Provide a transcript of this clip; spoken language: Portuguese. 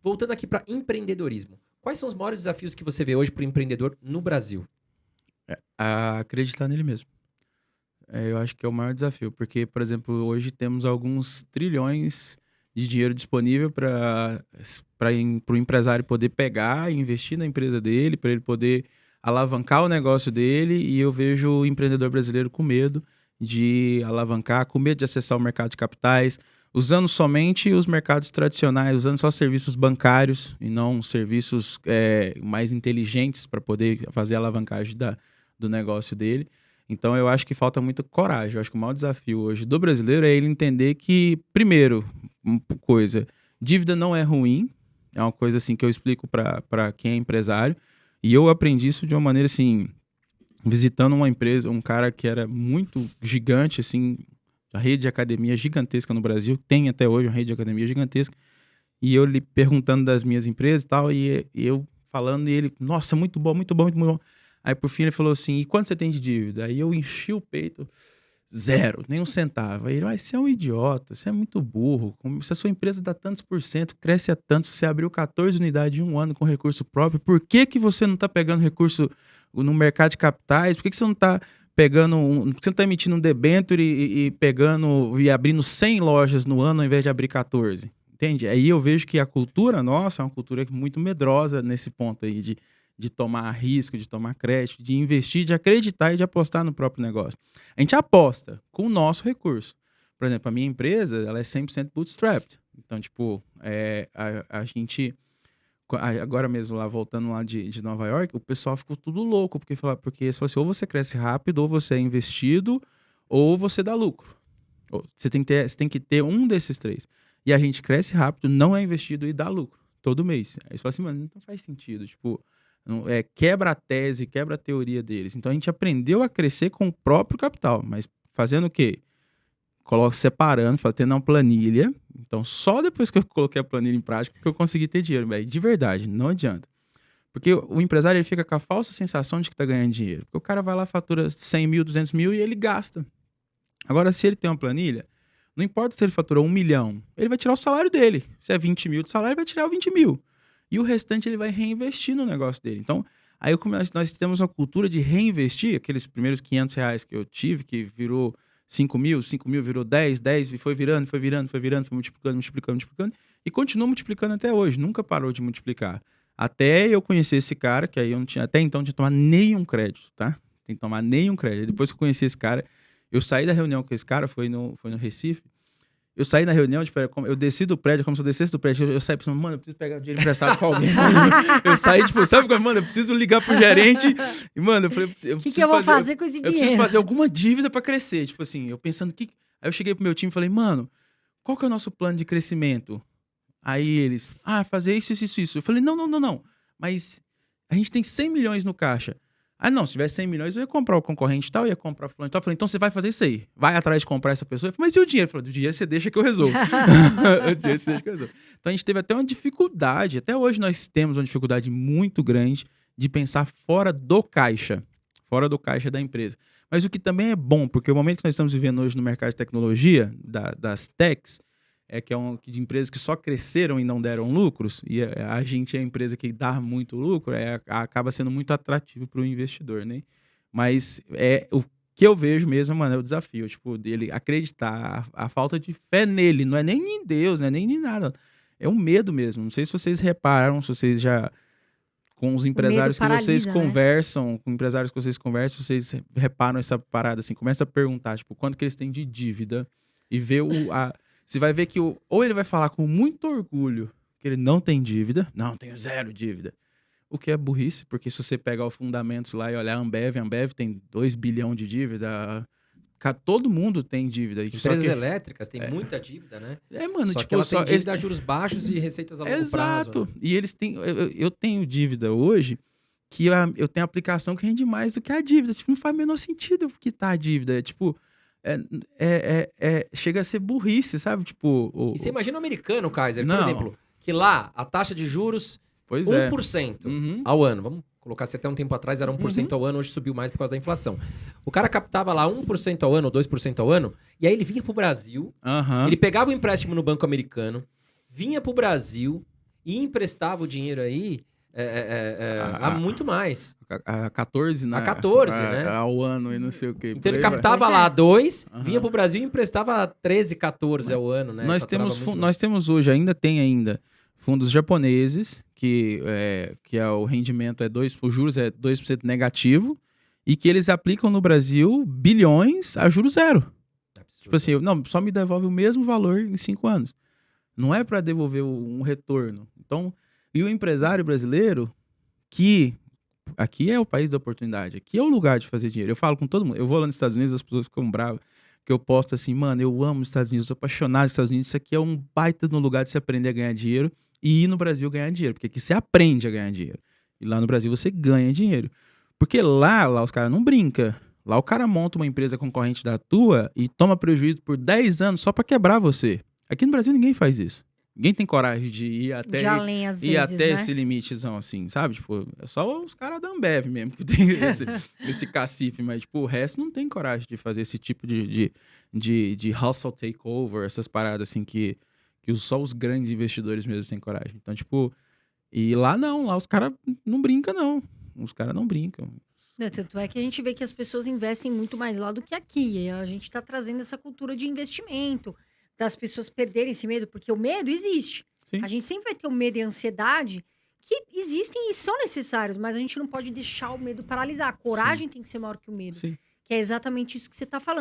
Voltando aqui para empreendedorismo. Quais são os maiores desafios que você vê hoje para o empreendedor no Brasil? Acreditar nele mesmo. Eu acho que é o maior desafio, porque, por exemplo, hoje temos alguns trilhões de dinheiro disponível para o empresário poder pegar e investir na empresa dele, para ele poder alavancar o negócio dele, e eu vejo o empreendedor brasileiro com medo de alavancar, com medo de acessar o mercado de capitais, usando somente os mercados tradicionais, usando só serviços bancários e não serviços mais inteligentes para poder fazer a alavancagem do negócio dele. Então, eu acho que falta muita coragem. Eu acho que o maior desafio hoje do brasileiro é ele entender que, primeiro, dívida não é ruim. É uma coisa assim que eu explico para quem é empresário. E eu aprendi isso de uma maneira assim, visitando uma empresa, um cara que era muito gigante, assim, a rede de academia gigantesca no Brasil, tem até hoje uma rede de academia gigantesca. E eu lhe perguntando das minhas empresas e tal, e eu falando, e ele, nossa, muito bom, muito bom, muito bom. Aí, por fim, ele falou assim, e quanto você tem de dívida? Aí eu enchi o peito, 0, nem um centavo. Aí ele, mas você é um idiota, você é muito burro. Se a sua empresa dá tantos por cento, cresce a tanto, você abriu 14 unidades em um ano com recurso próprio, por que você não está pegando recurso no mercado de capitais? Por que você não está pegando, por que você não está emitindo um debênture e pegando e abrindo 100 lojas no ano ao invés de abrir 14? Entende? Aí eu vejo que a cultura nossa é uma cultura muito medrosa nesse ponto aí de tomar risco, de tomar crédito, de investir, de acreditar e de apostar no próprio negócio. A gente aposta com o nosso recurso. Por exemplo, a minha empresa, ela é 100% bootstrapped. Então, tipo, a gente... Agora mesmo, lá voltando lá de Nova York, o pessoal ficou tudo louco, porque eles falaram assim, ou você cresce rápido, ou você é investido, ou você dá lucro. Você tem que ter um desses 3. E a gente cresce rápido, não é investido e dá lucro todo mês. Aí você fala assim, mano, não faz sentido, tipo... quebra a tese, quebra a teoria deles. Então a gente aprendeu a crescer com o próprio capital, mas fazendo o quê? Separando, tendo uma planilha. Então só depois que eu coloquei a planilha em prática que eu consegui ter dinheiro, véio. De verdade, não adianta. Porque o empresário ele fica com a falsa sensação de que está ganhando dinheiro. Porque o cara vai lá, fatura 100 mil, 200 mil e ele gasta. Agora, se ele tem uma planilha, não importa se ele faturou 1 milhão, ele vai tirar o salário dele. Se é 20 mil de salário, ele vai tirar o 20 mil. E o restante ele vai reinvestir no negócio dele. Então, aí nós temos uma cultura de reinvestir, aqueles primeiros R$500 que eu tive, que virou 5 mil virou 10, e foi virando, foi multiplicando, e continua multiplicando até hoje, nunca parou de multiplicar. Até eu conhecer esse cara, que aí eu não tinha, até então não tinha que tomar nenhum crédito, tá? Tem que tomar nenhum crédito. Depois que eu conheci esse cara, eu saí da reunião com esse cara, foi no Recife. Eu saí na reunião, tipo, eu desci do prédio, como se eu descesse do prédio, eu saí pensando, mano, eu preciso pegar dinheiro emprestado com alguém. Eu saí, tipo, sabe como, mano, eu preciso ligar pro gerente. E, mano, eu falei, o que eu vou fazer com esse dinheiro? Eu preciso fazer alguma dívida pra crescer. Tipo assim, eu pensando que... Aí eu cheguei pro meu time e falei, mano, qual que é o nosso plano de crescimento? Aí eles, fazer isso. Eu falei, não. Mas a gente tem 100 milhões no caixa. Não, se tivesse 100 milhões, eu ia comprar o concorrente e tal, ia comprar fulano e tal. Eu falei, então você vai fazer isso aí. Vai atrás de comprar essa pessoa. Eu falei, mas e o dinheiro? Ele falou, o dinheiro você deixa que eu resolvo. Então a gente teve até uma dificuldade, até hoje nós temos uma dificuldade muito grande de pensar fora do caixa da empresa. Mas o que também é bom, porque o momento que nós estamos vivendo hoje no mercado de tecnologia, das techs, que é de empresas que só cresceram e não deram lucros, e a gente é a empresa que dá muito lucro, acaba sendo muito atrativo para o investidor, né? Mas o que eu vejo mesmo, mano, é o desafio, tipo, dele acreditar, a falta de fé nele, não é nem em Deus, não é nem em nada, é um medo mesmo. Não sei se vocês repararam, se vocês já, com os empresários que vocês conversam, com empresários que vocês conversam, vocês reparam essa parada, assim, começa a perguntar, tipo, quanto que eles têm de dívida, e ver você vai ver que ou ele vai falar com muito orgulho que ele não tem dívida. Não, tenho 0 dívida. O que é burrice, porque se você pegar os fundamentos lá e olhar a Ambev tem 2 bilhões de dívida. Todo mundo tem dívida. Empresas elétricas têm muita dívida, né? Mano, só tipo, que ela tem dívida a juros baixos e receitas a longo prazo. Exato. Né? E eles têm... Eu tenho dívida hoje que eu tenho aplicação que rende mais do que a dívida. Tipo, não faz o menor sentido quitar a dívida. Tipo... chega a ser burrice, sabe? Tipo, E você imagina o americano, Kaiser, por exemplo, que lá a taxa de juros 1% ao ano. Vamos colocar se até um tempo atrás era 1% ao ano, hoje subiu mais por causa da inflação. O cara captava lá 1% ao ano, 2% ao ano, e aí ele vinha pro Brasil, ele pegava o empréstimo no banco americano, vinha pro Brasil, e emprestava o dinheiro aí a muito mais. A 14, né? A 14, né? Ao ano e não sei o quê. Então ele captava lá 2, vinha pro Brasil e emprestava 13, 14 ao ano, né? Nós temos hoje, ainda fundos japoneses, que é o rendimento o juros é 2% negativo, e que eles aplicam no Brasil bilhões a juros zero. Absurdo. Tipo assim, não, só me devolve o mesmo valor em 5 anos. Não é para devolver um retorno. Então, e o empresário brasileiro, que aqui é o país da oportunidade, aqui é o lugar de fazer dinheiro. Eu falo com todo mundo, eu vou lá nos Estados Unidos, as pessoas ficam bravas, que eu posto assim, mano, eu amo os Estados Unidos, sou apaixonado dos Estados Unidos, isso aqui é um baita no lugar de se aprender a ganhar dinheiro e ir no Brasil ganhar dinheiro, porque aqui você aprende a ganhar dinheiro. E lá no Brasil você ganha dinheiro. Porque lá os caras não brincam. Lá o cara monta uma empresa concorrente da tua e toma prejuízo por 10 anos só pra quebrar você. Aqui no Brasil ninguém faz isso. Ninguém tem coragem de ir até, esse limitezão, assim, sabe? Tipo, é só os caras da Ambev mesmo que tem esse cacife, mas tipo, o resto não tem coragem de fazer esse tipo de hustle takeover, essas paradas assim que só os grandes investidores mesmo têm coragem. Então, tipo, e lá não, lá os caras não brincam, não. Os caras não brincam. Tanto é que a gente vê que as pessoas investem muito mais lá do que aqui. E a gente está trazendo essa cultura de investimento, das pessoas perderem esse medo, porque o medo existe. Sim. A gente sempre vai ter o medo e a ansiedade que existem e são necessários, mas a gente não pode deixar o medo paralisar. A coragem tem que ser maior que o medo. Sim. Que é exatamente isso que você está falando.